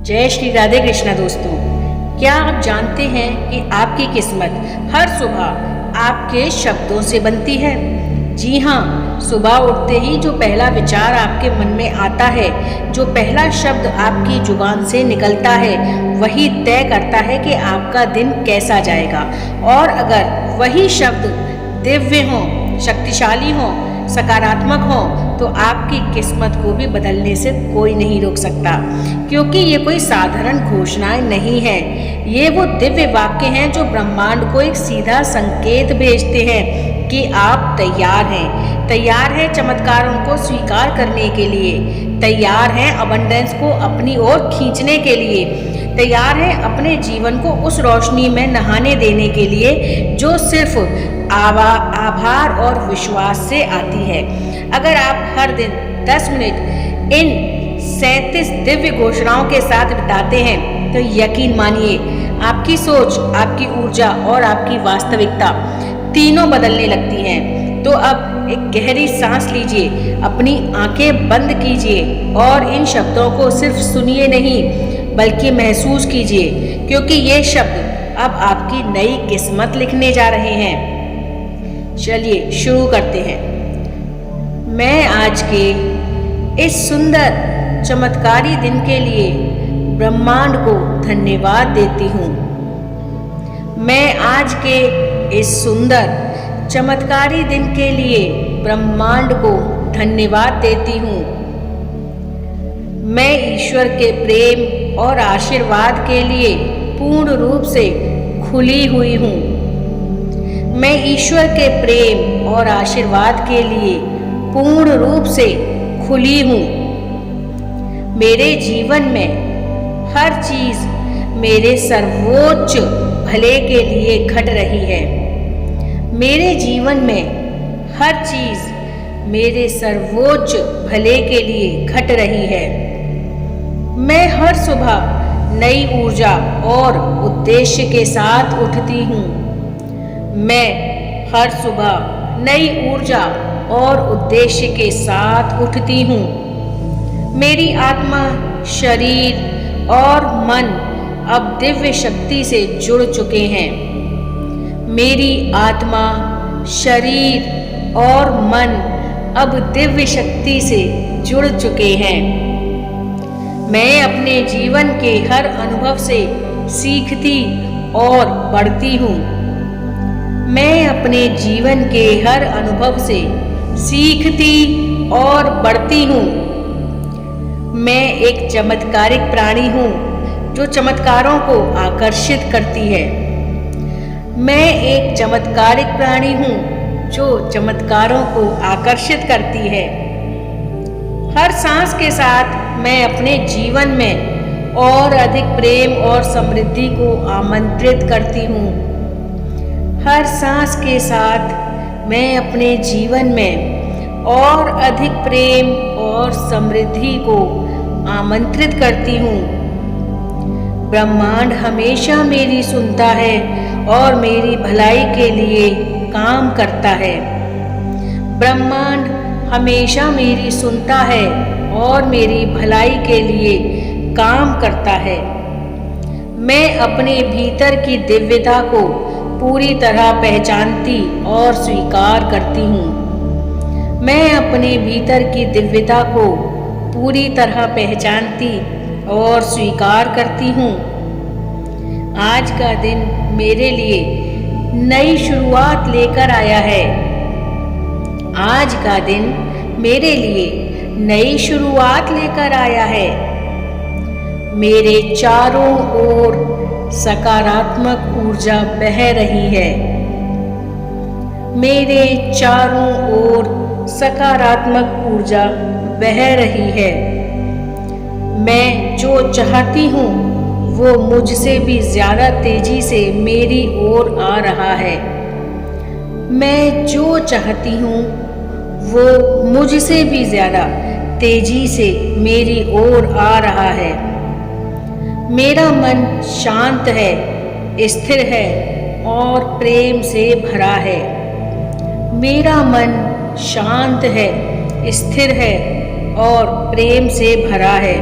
जय श्री राधे कृष्णा दोस्तों। क्या आप जानते हैं कि आपकी किस्मत हर सुबह आपके शब्दों से बनती है? जी हाँ, सुबह उठते ही जो पहला विचार आपके मन में आता है, जो पहला शब्द आपकी जुबान से निकलता है, वही तय करता है कि आपका दिन कैसा जाएगा। और अगर वही शब्द दिव्य हों, शक्तिशाली हों, सकारात्मक हों, तो आपकी किस्मत को भी बदलने से कोई नहीं रोक सकता, क्योंकि ये कोई साधारण घोषणाएं नहीं है। ये वो दिव्य वाक्य हैं जो ब्रह्मांड को एक सीधा संकेत भेजते हैं कि आप तैयार हैं चमत्कारों को स्वीकार करने के लिए, तैयार हैं अबंडेंस को अपनी ओर खींचने के लिए, तैयार हैं अपने जीवन को उस रोशनी में नहाने देने के लिए जो सिर्फ आभार और विश्वास से आती है। अगर आप हर दिन 10 मिनट इन 37 दिव्य घोषणाओं के साथ बिताते हैं, तो यकीन मानिए आपकी सोच, आपकी ऊर्जा और आपकी वास्तविकता तीनों बदलने लगती हैं। तो अब एक गहरी सांस लीजिए, अपनी आंखें बंद कीजिए और इन शब्दों को सिर्फ सुनिए नहीं बल्कि महसूस कीजिए, क्योंकि ये शब्द अब आपकी नई किस्मत लिखने जा रहे हैं। चलिए शुरू करते हैं। मैं आज के इस सुंदर चमत्कारी दिन के लिए ब्रह्मांड को धन्यवाद देती हूँ। मैं आज के इस सुंदर चमत्कारी दिन के लिए ब्रह्मांड को धन्यवाद देती हूँ। मैं ईश्वर के प्रेम और आशीर्वाद के लिए पूर्ण रूप से खुली हुई हूँ। मैं ईश्वर के प्रेम और आशीर्वाद के लिए पूर्ण रूप से खुली हूँ। मेरे जीवन में हर चीज़ मेरे सर्वोच्च भले के लिए घट रही है। मेरे जीवन में हर चीज़ मेरे सर्वोच्च भले के लिए घट रही है। मैं हर सुबह नई ऊर्जा और उद्देश्य के साथ उठती हूँ। मैं हर सुबह नई ऊर्जा और उद्देश्य के साथ उठती हूँ। मेरी आत्मा, शरीर और मन अब दिव्य शक्ति से जुड़ चुके हैं। मेरी आत्मा, शरीर और मन अब दिव्य शक्ति से जुड़ चुके हैं। मैं अपने जीवन के हर अनुभव से सीखती और बढ़ती हूँ। मैं अपने जीवन के हर अनुभव से सीखती और बढ़ती हूँ। मैं एक चमत्कारिक प्राणी हूँ जो चमत्कारों को आकर्षित करती है। मैं एक चमत्कारिक प्राणी हूँ जो चमत्कारों को आकर्षित करती है। हर सांस के साथ मैं अपने जीवन में और अधिक प्रेम और समृद्धि को आमंत्रित करती हूँ। हर सांस के साथ मैं अपने जीवन में और अधिक प्रेम और समृद्धि को आमंत्रित करती हूँ। ब्रह्मांड हमेशा मेरी सुनता है और मेरी भलाई के लिए काम करता है। ब्रह्मांड हमेशा मेरी सुनता है और मेरी भलाई के लिए काम करता है। मैं अपने भीतर की दिव्यता को पूरी तरह पहचानती और स्वीकार करती हूँ। मैं अपने भीतर की दिव्यता को पूरी तरह पहचानती और स्वीकार करती हूँ। आज का दिन मेरे लिए नई शुरुआत लेकर आया है। आज का दिन मेरे लिए नई शुरुआत लेकर आया है। मेरे चारों ओर सकारात्मक ऊर्जा बह रही है। मेरे चारों ओर सकारात्मक ऊर्जा बह रही है। मैं जो चाहती हूँ वो मुझसे भी ज़्यादा तेजी से मेरी ओर आ रहा है। मैं जो चाहती हूँ वो मुझसे भी ज़्यादा तेजी से मेरी ओर आ रहा है। मेरा मन शांत है, स्थिर है और प्रेम से भरा है। मेरा मन शांत है, स्थिर है और प्रेम से भरा है।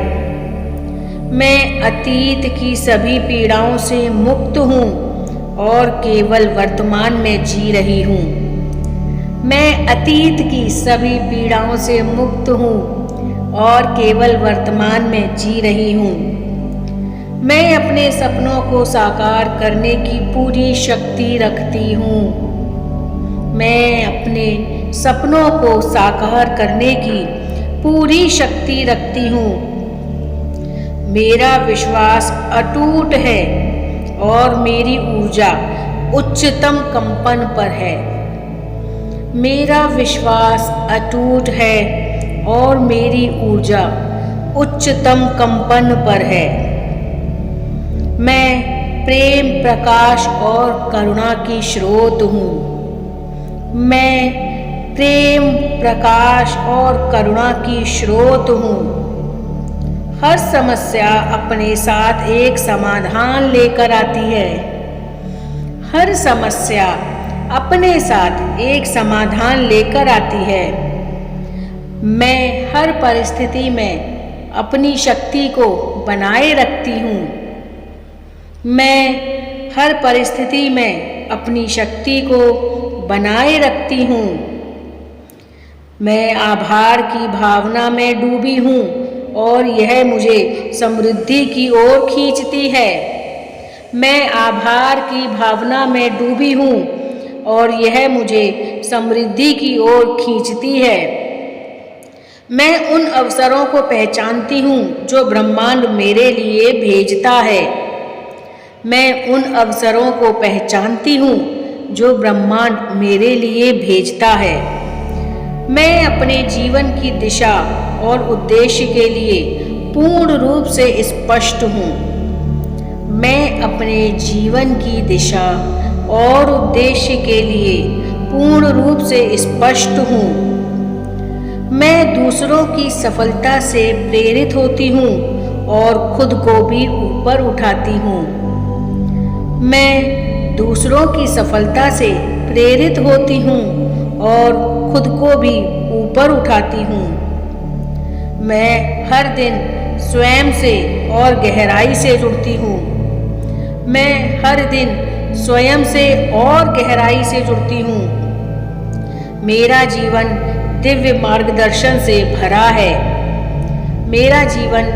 मैं अतीत की सभी पीड़ाओं से मुक्त हूँ और केवल वर्तमान में जी रही हूँ। मैं अतीत की सभी पीड़ाओं से मुक्त हूँ और केवल वर्तमान में जी रही हूँ। मैं अपने सपनों को साकार करने की पूरी शक्ति रखती हूँ। मैं अपने सपनों को साकार करने की पूरी शक्ति रखती हूँ। मेरा विश्वास अटूट है और मेरी ऊर्जा उच्चतम कंपन पर है। मेरा विश्वास अटूट है और मेरी ऊर्जा उच्चतम कंपन पर है। मैं प्रेम, प्रकाश और करुणा की स्रोत हूँ। मैं प्रेम, प्रकाश और करुणा की स्रोत हूँ। हर समस्या अपने साथ एक समाधान लेकर आती है। हर समस्या अपने साथ एक समाधान लेकर आती है। मैं हर परिस्थिति में अपनी शक्ति को बनाए रखती हूँ। मैं हर परिस्थिति में अपनी शक्ति को बनाए रखती हूँ। मैं आभार की भावना में डूबी हूँ और यह मुझे समृद्धि की ओर खींचती है। मैं आभार की भावना में डूबी हूँ और यह मुझे समृद्धि की ओर खींचती है। मैं उन अवसरों को पहचानती हूँ जो ब्रह्मांड मेरे लिए भेजता है। मैं उन अवसरों को पहचानती हूँ जो ब्रह्मांड मेरे लिए भेजता है। मैं अपने जीवन की दिशा और उद्देश्य के लिए पूर्ण रूप से स्पष्ट हूँ। मैं अपने जीवन की दिशा और उद्देश्य के लिए पूर्ण रूप से स्पष्ट हूँ। मैं दूसरों की सफलता से प्रेरित होती हूँ और खुद को भी ऊपर उठाती हूँ। मैं दूसरों की सफलता से प्रेरित होती हूँ और खुद को भी ऊपर उठाती हूँ। मैं हर दिन स्वयं से और गहराई से जुड़ती हूँ। मैं हर दिन स्वयं से और गहराई से जुड़ती हूँ। मेरा जीवन दिव्य मार्गदर्शन से भरा है। मेरा जीवन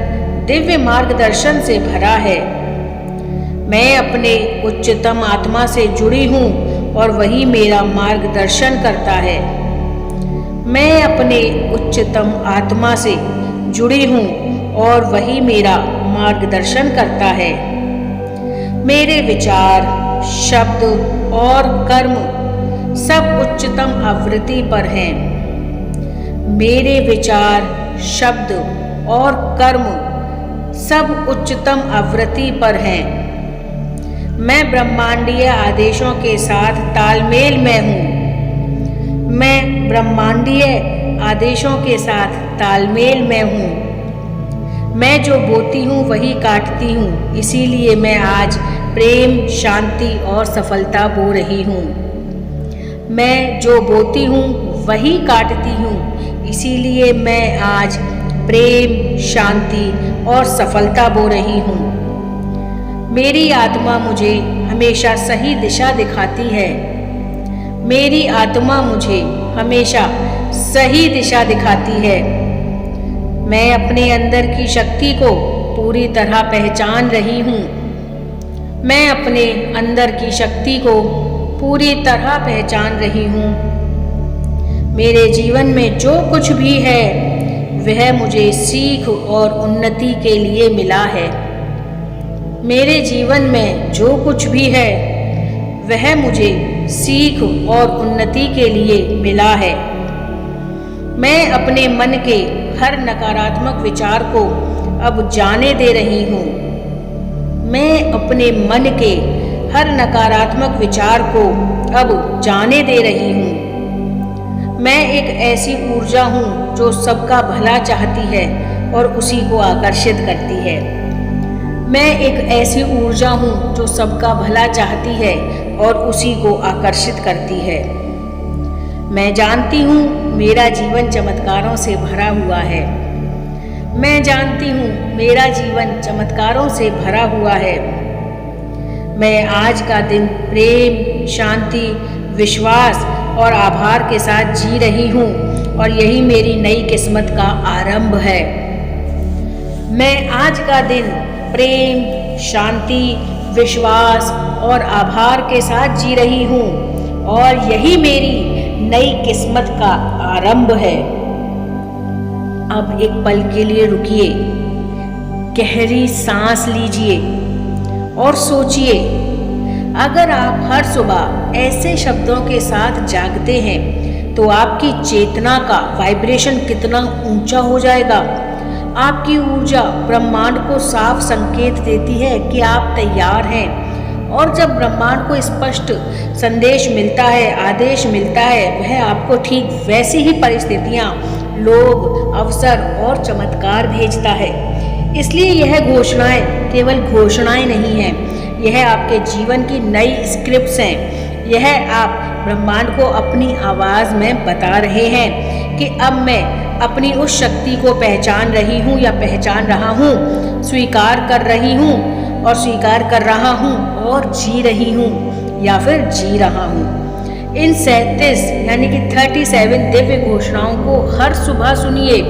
दिव्य मार्गदर्शन से भरा है। मैं अपने उच्चतम आत्मा से जुड़ी हूँ और वही मेरा मार्गदर्शन करता है। मैं अपने उच्चतम आत्मा से जुड़ी हूँ और वही मेरा मार्गदर्शन करता है। मेरे विचार, शब्द और कर्म सब उच्चतम आवृत्ति पर हैं। मेरे विचार, शब्द और कर्म सब उच्चतम आवृत्ति पर हैं। मैं ब्रह्मांडीय आदेशों के साथ तालमेल में हूँ। मैं ब्रह्मांडीय आदेशों के साथ तालमेल में हूँ। मैं जो बोती हूँ वही काटती हूँ, इसीलिए मैं आज प्रेम, शांति और सफलता बो रही हूँ। मैं जो बोती हूँ वही काटती हूँ, इसीलिए मैं आज प्रेम, शांति और सफलता बो रही हूँ। मेरी आत्मा मुझे हमेशा सही दिशा दिखाती है। मेरी आत्मा मुझे हमेशा सही दिशा दिखाती है। मैं अपने अंदर की शक्ति को पूरी तरह पहचान रही हूँ। मैं अपने अंदर की शक्ति को पूरी तरह पहचान रही हूँ। मेरे जीवन में जो कुछ भी है वह मुझे सीख और उन्नति के लिए मिला है। मेरे जीवन में जो कुछ भी है वह मुझे सीख और उन्नति के लिए मिला है। मैं अपने मन के हर नकारात्मक विचार को अब जाने दे रही हूँ। मैं अपने मन के हर नकारात्मक विचार को अब जाने दे रही हूँ। मैं एक ऐसी ऊर्जा हूँ जो सबका भला चाहती है और उसी को आकर्षित करती है। मैं एक ऐसी ऊर्जा हूँ जो सबका भला चाहती है और उसी को आकर्षित करती है। मैं जानती हूँ मेरा जीवन चमत्कारों से भरा हुआ है। मैं जानती हूँ मेरा जीवन चमत्कारों से भरा हुआ है। मैं आज का दिन प्रेम, शांति, विश्वास और आभार के साथ जी रही हूँ और यही मेरी नई किस्मत का आरंभ है। मैं आज का दिन प्रेम, शांति, विश्वास और आभार के साथ जी रही हूँ और यही मेरी नई किस्मत का आरंभ है। अब एक पल के लिए रुकिए, गहरी सांस लीजिए और सोचिए, अगर आप हर सुबह ऐसे शब्दों के साथ जागते हैं तो आपकी चेतना का वाइब्रेशन कितना ऊंचा हो जाएगा। आपकी ऊर्जा ब्रह्मांड को साफ संकेत देती है कि आप तैयार हैं और जब ब्रह्मांड को स्पष्ट संदेश मिलता है, आदेश मिलता है, वह आपको ठीक वैसी ही परिस्थितियाँ, लोग, अवसर और चमत्कार भेजता है। इसलिए यह घोषणाएं केवल घोषणाएं नहीं हैं, यह आपके जीवन की नई स्क्रिप्ट्स हैं। यह आप ब्रह्मांड को अपनी आवाज़ में बता रहे हैं कि अब मैं अपनी उस शक्ति को पहचान रही हूँ या पहचान रहा हूँ, स्वीकार कर रही हूँ और स्वीकार कर रहा हूँ और जी रही हूँ या फिर जी रहा हूँ। इन 37 यानी कि 37 दिव्य घोषणाओं को हर सुबह सुनिए,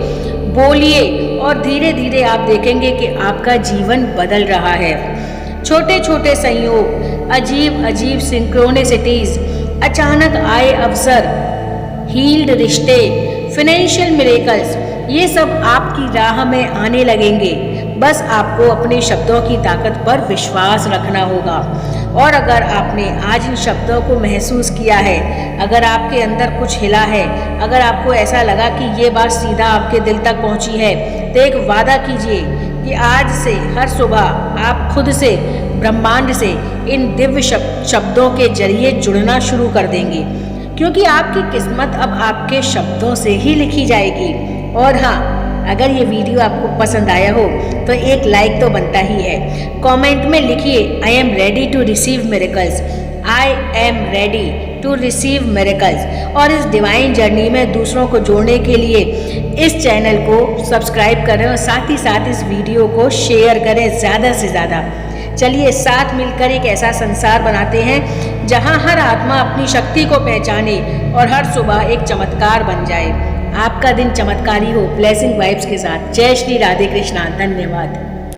बोलिए और धीरे धीरे आप देखेंगे कि आपका जीवन बदल रहा है। छोटे छोटे संयोग, अजीब अजीब सिंक्रोनिसिटीज, अचानक आए अवसर, हील्ड रिश्ते, फाइनेंशियल मिरेकल्स, ये सब आपकी राह में आने लगेंगे। बस आपको अपने शब्दों की ताकत पर विश्वास रखना होगा। और अगर आपने आज इन शब्दों को महसूस किया है, अगर आपके अंदर कुछ हिला है, अगर आपको ऐसा लगा कि ये बात सीधा आपके दिल तक पहुंची है, तो एक वादा कीजिए कि आज से हर सुबह आप खुद से, ब्रह्मांड से इन दिव्य शब्दों के जरिए जुड़ना शुरू कर देंगे, क्योंकि आपकी किस्मत अब आपके शब्दों से ही लिखी जाएगी। और हाँ, अगर ये वीडियो आपको पसंद आया हो तो एक लाइक तो बनता ही है। कमेंट में लिखिए, I am ready to receive miracles, I am ready to receive miracles. और इस डिवाइन जर्नी में दूसरों को जोड़ने के लिए इस चैनल को सब्सक्राइब करें और साथ ही साथ इस वीडियो को शेयर करें ज़्यादा से ज़्यादा। चलिए साथ मिलकर एक ऐसा संसार बनाते हैं जहां हर आत्मा अपनी शक्ति को पहचाने और हर सुबह एक चमत्कार बन जाए। आपका दिन चमत्कारी हो। ब्लेसिंग वाइब्स के साथ। जय श्री राधे कृष्णा। धन्यवाद।